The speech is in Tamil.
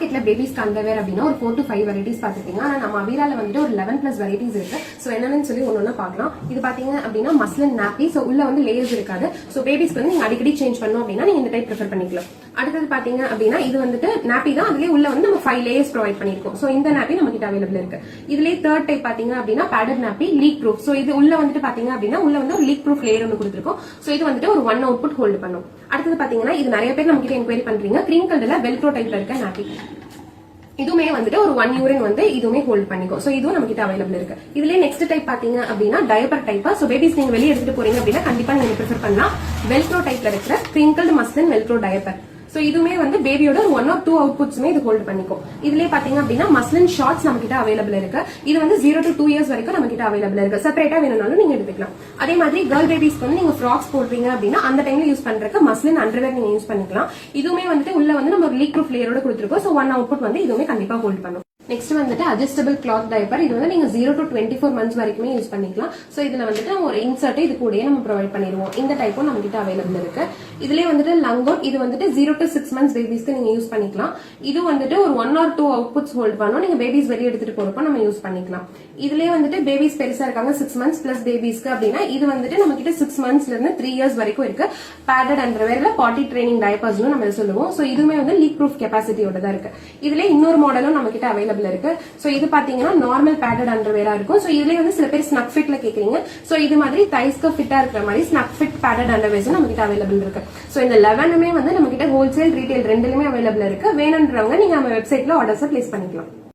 மார்க்கெட்ல பேபிஸ்க்கு அண்டர்வேர் அப்படின்னா ஒரு 4 to 5 வெரைட்டிஸ் பாத்துருப்பீங்க. ஆனா நம்ம அபீரால வந்துட்டு ஒரு 11+ வெரைட்டிஸ் இருக்கு. சோ என்னன்னு சொல்லி ஒன்னொன்னு பார்க்கலாம். இது பாத்தீங்க அப்படின்னா மஸ்லின் நாப்பி. சோ உள்ள வந்து லேயர்ஸ் இருக்காது. சோ பேபிஸ்க்கு வந்து நீங்க அடிக்கடி சேஞ்ச் பண்ணணும் அப்படின்னா நீங்க இந்த டைப் ப்ரிஃபர் பண்ணிக்கலாம். அடுத்தது பாத்தீங்க அப்படின்னா இது வந்துட்டு நாப்பி தான். அதுலயே உள்ள வந்து நம்ம 5 லேயர்ஸ் ப்ரொவைட் பண்ணிருக்கோம். சோ இந்த நாப்பி நம்ம கிட்ட அவைலபிள் இருக்கு. இதுலயே தேர்ட் டைப் பாத்தீங்க அப்படின்னா padded nappy league proof. So இது உள்ள வந்துட்டு பாத்தீங்க அப்படின்னா உள்ள வந்து ஒரு லீக் ப்ரூஃப் லேயர் ஒன்று கொடுத்துருக்கோம். சோ இது வந்துட்டு ஒரு 1 அவுட்புட் ஹோல்ட் பண்ணும். அடுத்தது பாத்தீங்கன்னா இது நிறைய பேர் நம்ம கிட்ட என்கொயரி பண்றீங்க. கிரீம் கலர்ல வெல்க்ரோ டைப்ல இருக்க நாப்பி. இதுவுமே வந்துட்டு ஒரு 1 யூரின் வந்து இதுவுமே ஹோல்ட் பண்ணிக்கும். சோ இதுவும் நம்ம கிட்ட அவைலபிள் இருக்கு. இதுலயே நெக்ஸ்ட் டைப் பாத்தீங்க அப்படின்னா டயப்பர் டைப். சோ பேபிஸ் நீங்க வெளியே எடுத்துட்டு போறீங்க அப்படின்னா கண்டிப்பா நீங்க ப்ரிஃபர் பண்ணலாம் வெல்க்ரோ டைப்ல இருக்கிற கிரிங்கிள்டு மஸ்லின் வெல்க்ரோ டயப்பர். சோ இதுவுமே வந்து பேபியோட ஒரு 1 or 2 அவுட்புட்ஸ்மே இது ஹோல்ட் பண்ணிக்கும். இதுலயே பாத்தீங்க அப்படின்னா மஸ்லின் ஷார்ட்ஸ் நம்ம கிட்ட அவைலபிள் இருக்கு. இது வந்து 0 to 2 இயர்ஸ் வரைக்கும் நம்ம கிட்ட அவைலபிள் இருக்கு. செப்பரேட்டா வேணும்னாலும் நீங்க எடுத்துக்கலாம். அதே மாதிரி கேர்ள் பேபிஸ்க்கு வந்து நீங்க ஃப்ராக்ஸ் போடுறீங்க அப்படின்னா அந்த டைம்ல யூஸ் பண்றதுக்கு மஸ்லின் அண்டர்வேர் நீங்க யூஸ் பண்ணிக்கலாம். இதுவுமே வந்துட்டு உள்ள வந்து நம்ம லீக் ப்ரூஃப் லேயரோட கொடுத்துருக்கோம். சோ 1 அவுட்புட் வந்து இதுவுமே கண்டிப்பா ஹோல்ட் பண்ணும். நெக்ஸ்ட் வந்துட்டு அட்ஜஸ்டபிள் கிளாத் டைப்பர். இது வந்து நீங்க 0 to 24 months வரைக்குமே யூஸ் பண்ணிக்கலாம். சோ இதுல வந்துட்டு ஒரு இன்சர்ட் இது கூடயே நம்ம ப்ரொவைட் பண்ணிடுவோம். இந்த டைப்பும் நம்ம கிட்ட அவைலபிள் இருக்கு. இதுலயே வந்துட்டு லங்கோட். இது வந்துட்டு 0 to 6 months பேபிஸ்க்கு நீங்க யூஸ் பண்ணிக்கலாம். இது வந்துட்டு ஒரு 1 or 2 அவுட்புட்ஸ் ஹோல்ட் பண்ணும். நீங்க பேபிஸ் வெளியே எடுத்துட்டு போறப்ப நம்ம யூஸ் பண்ணிக்கலாம். இதுலயே வந்துட்டு பேபிஸ் பெருசா இருக்காங்க 6 months பிளஸ் பேபிஸ்க்கு அப்படின்னா இது வந்துட்டு நம்ம கிட்ட 6 monthsல இருந்து 3 years வரைக்கும் இருக்கு. பேடட் அண்டர்வேர்ல பாட்டி ட்ரைனிங் டைப்பர்ஸ்னு நம்ம சொல்லுவோம். சோ இதுவுமே வந்து லீக் ப்ரூஃப் கெபாசிட்டியோட தான் இருக்கு. இதுல இன்னொரு மாடலும் நம்ம கிட்ட அவைலபிள் இருக்கு. சோ இது பாத்தீங்கன்னா நார்மல் பேடட் அண்டர்வேரா இருக்கும். சோ இதுலயே வந்து சில பேர் ஸ்னக் ஃபிட்ல கேக்குறீங்க. சோ இது மாதிரி தைஸ்க்கு ஃபிட்டா இருக்கிற மாதிரி ஸ்னக் ஃபிட் பேடட் அண்டர்வேர்ஸ் நம்ம கிட்ட அவைலபிள் இருக்கு. சோ இந்த 11மே வந்து நம்ம கிட்ட ஹோல்சேல் ரீட்டைல் ரெண்டுலயுமே அவைலபிள் இருக்கு. வேணும்ன்றவங்க நீங்க நம்ம வெப்சைட்ல ஆர்டர்ஸ் பிளேஸ் பண்ணிக்கலாம்.